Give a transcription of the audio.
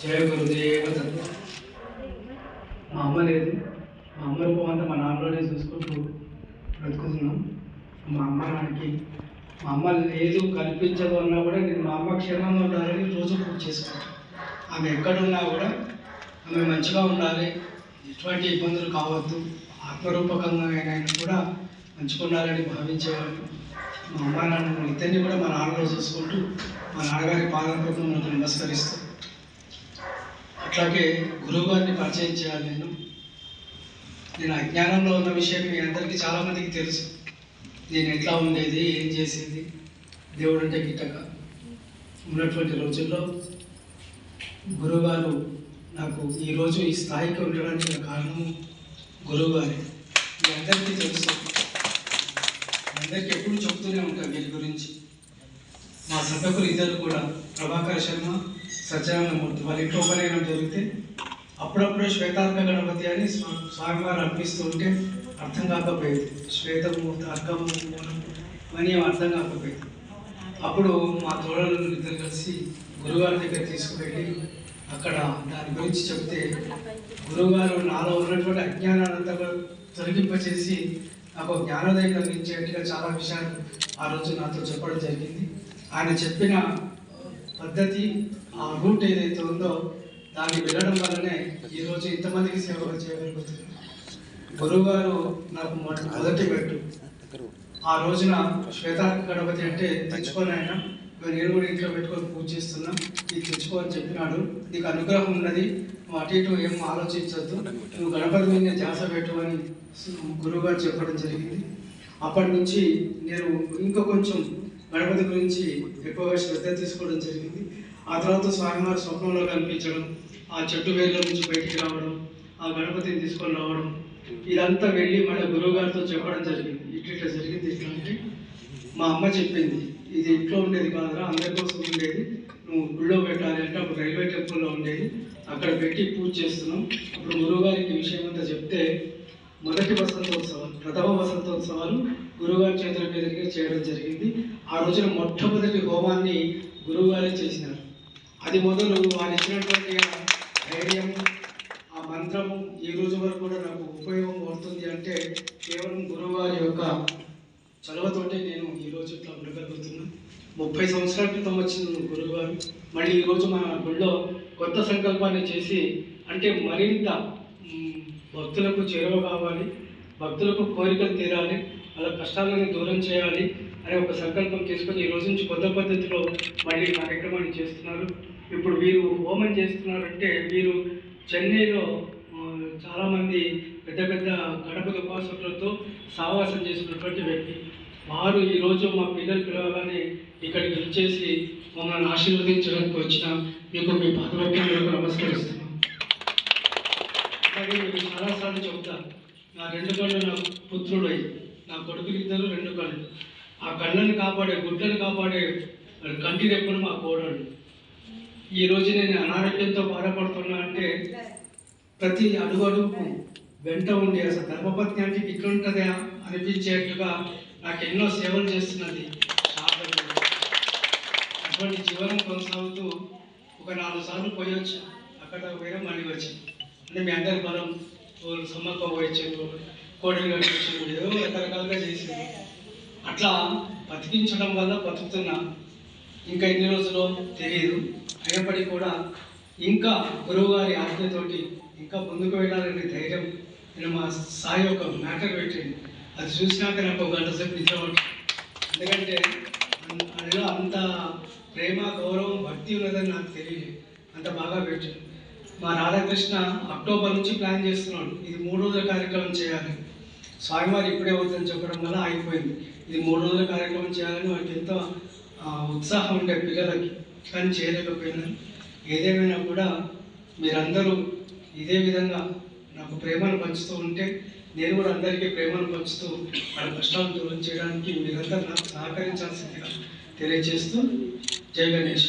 జయ గురుదేవ దత్త. మా అమ్మ లేదు, మా అమ్మ రూపం మా నాన్నలోనే చూసుకుంటూ బ్రతుకుతున్నాం. మా అమ్మ నాన్నకి మా అమ్మ లేదు కనిపించదు అన్నా కూడా నేను మా అమ్మ క్షేమంగా ఉండాలని రోజు పూజ చేసుకుంటాను. ఆమె ఎక్కడున్నా కూడా ఆమె మంచిగా ఉండాలి, ఎటువంటి ఇబ్బందులు కావద్దు, ఆత్మరూపకంగా అయినా కూడా మంచిగా ఉండాలని భావించేవాళ్ళు. మా అమ్మ నాన్న ఇద్దరిని కూడా మా నాన్నలో చూసుకుంటూ మా నాన్నగారి పాదాలపైన నాకు నమస్కరిస్తూ, అట్లాగే గురువు గారిని పరిచయం చేయాలి. నేను అజ్ఞానంలో ఉన్న విషయం మీ అందరికీ చాలామందికి తెలుసు. నేను ఎట్లా ఉండేది, ఏం చేసేది, దేవుడు అంటే గిట్టక ఉన్నటువంటి రోజుల్లో గురువుగారు నాకు ఈరోజు ఈ స్థాయికి ఉండడానికి కారణము గురువుగారే. మీ అందరికీ తెలుసు, మీ అందరికీ ఎప్పుడు చెప్తూనే ఉంటాను వీరి గురించి. మా సభ్యులు ఇద్దరు కూడా ప్రభాకర్ శర్మ, సత్యనారాయణమూర్తి, వాళ్ళ ఇంట్లో ఉపనయనం జరిగితే అప్పుడప్పుడు శ్వేతార్క గణపతి అని స్వామివారు అర్పిస్తూ ఉంటే అర్థం కాకపోయేది. శ్వేతమూర్తి అర్ఘము అని అర్థం కాకపోయేది. అప్పుడు మా తోడలు ఇద్దరు కలిసి గురువుగారి దగ్గర తీసుకువెళ్ళి అక్కడ దాని గురించి చెప్తే గురువుగారు నాలో ఉన్నటువంటి అజ్ఞానాన్నంతా తొలగింపచేసి నాకు జ్ఞానోదయం కలిగించేట్టుగా చాలా విషయాలు ఆ రోజు నాతో చెప్పడం జరిగింది. ఆయన చెప్పిన పద్ధతి, ఆ రూట్ ఏదైతే ఉందో దాన్ని వెళ్ళడం వల్లనే ఈరోజు ఇంతమందికి సేవలు చేయగలుగుతుంది. గురువుగారు నాకు మొదటి పెట్టు. ఆ రోజున శ్వేతార్క గణపతి అంటే తెచ్చుకొని ఆయన నేను కూడా ఇంట్లో పెట్టుకొని పూజ చేస్తున్నా, ఇది తెచ్చుకో అని చెప్పినాడు. నీకు అనుగ్రహం ఉన్నది, నువ్వు అటు ఇటు ఏం ఆలోచించద్దు, నువ్వు గణపతి మీద ధ్యాస పెట్టు అని గురువుగారు చెప్పడం జరిగింది. అప్పటి నుంచి నేను ఇంకా కొంచెం గణపతి గురించి ఎక్కువగా శ్రద్ధ తీసుకోవడం జరిగింది. ఆ తర్వాత స్వామివారి స్వప్నంలో కనిపించడం, ఆ చెట్టు వేర్ల నుంచి బయటికి రావడం, ఆ గణపతిని తీసుకొని రావడం, ఇదంతా వెళ్ళి మన గురువు గారితో చెప్పడం జరిగింది. ఇట్లా జరిగింది. ఇట్లా అంటే మా అమ్మ చెప్పింది, ఇది ఇంట్లో ఉండేది కాదురా, అందరి కోసం ఉండేది, నువ్వు గుళ్ళో పెట్టాలి అంటే అప్పుడు రైల్వే టెంపుల్లో ఉండేది, అక్కడ పెట్టి పూజ చేస్తున్నాం. అప్పుడు గురువు గారికి విషయం అంతా చెప్తే మొదటి వసంతోత్సవాలు, ప్రథమ వసంతోత్సవాలు గురువుగారి చేతుల మీదకి చేయడం జరిగింది. ఆ రోజున మొట్టమొదటి హోమాన్ని గురువుగారే చేసినారు. అది మొదలు వారు ఇచ్చినటువంటి ధైర్యం, ఆ మంత్రము ఈ రోజు వరకు కూడా నాకు ఉపయోగం పడుతుంది అంటే కేవలం గురువుగారి యొక్క చొరవతోటే నేను ఈరోజు ఇట్లా ఉండగలుగుతున్నాను. 30 సంవత్సరాల క్రితం వచ్చిన గురువుగారు మళ్ళీ ఈరోజు మన గుళ్ళో కొత్త సంకల్పాన్ని చేసి, అంటే మరింత భక్తులకు చేరువ కావాలి, భక్తులకు కోరికలు తీరాలి, వాళ్ళ కష్టాలను దూరం చేయాలి అనే ఒక సంకల్పం తీసుకొని ఈ రోజు నుంచి కొత్త పద్ధతిలో మళ్ళీ కార్యక్రమాన్ని చేస్తున్నారు. ఇప్పుడు వీరు హోమం చేస్తున్నారంటే వీరు చెన్నైలో చాలామంది పెద్ద పెద్ద గణపతి ఉపాసకులతో సహవాసం చేసినటువంటి వ్యక్తి. వారు ఈరోజు మా పిల్లలు పిలవగానే ఇక్కడికి వచ్చేసి మమ్మల్ని ఆశీర్వదించడానికి వచ్చిన మీకు మీ పాదవక్తులకు నమస్కరిస్తున్నాం. అలాగే మీకు చాలాసార్లు చెప్తాను, నా 2 కళ్ళు నా పుత్రుడు అయ్యి, నా కొడుకులు ఇద్దరు 2 కళ్ళు, ఆ కళ్ళని కాపాడే, గుడ్లను కాపాడే కంటి రెప్పలు మా కోడళ్ళు. ఈరోజు నేను అనారోగ్యంతో బాధపడుతున్నా అంటే ప్రతి అడుగు వెంట ఉండి అసలు ధర్మపత్ని అంటే ఇట్లుంటుందా అనిపించేట్టుగా నాకు ఎన్నో సేవలు చేస్తున్నది. అటువంటి జీవనం కొనసాగుతూ ఒక 4 సార్లు పోయొచ్చు, అక్కడ వేరే మళ్ళీ వచ్చి అంటే మీ అందరి బలం సమ్మక్క పోయొచ్చారు, కోడలు కట్టించారు, ఏదో రకరకాలుగా చేసింది. అట్లా బతికించడం వల్ల బతుకుతున్నా. ఇంకా ఎన్ని రోజులో తెలియదు, అయినప్పటికీ కూడా ఇంకా గురువుగారి ఆజ్ఞతోటి ఇంకా ముందుకు వెళ్ళాలనే ధైర్యం నేను మా సాయి ఒక మ్యాటర్ పెట్టింది. అది చూసినాక నాకు 1 గంట సేపు నిద్రపట్టు. ఎందుకంటే అందులో అంత ప్రేమ, గౌరవం, భక్తి ఉన్నదని నాకు తెలియదు, అంత బాగా పెట్టాను. మా రాధాకృష్ణ అక్టోబర్ నుంచి ప్లాన్ చేస్తున్నాడు, ఇది 3 రోజుల కార్యక్రమం చేయాలి. స్వామివారు ఇప్పుడే అవుతుందని చెప్పడం వల్ల అయిపోయింది. ఇది 3 రోజుల కార్యక్రమం చేయాలని వారికి ఎంతో ఉత్సాహం ఉండే పిల్లలకి, కానీ చేయలేకపోయినారు. ఏదేమైనా కూడా మీరందరూ ఇదే విధంగా నాకు ప్రేమను పంచుతూ ఉంటే నేను కూడా అందరికీ ప్రేమను పంచుతూ వాళ్ళ కష్టాలు దూరం చేయడానికి మీరందరూ నాకు సహకరించాల్సిందిగా తెలియజేస్తూ జై గణేష్.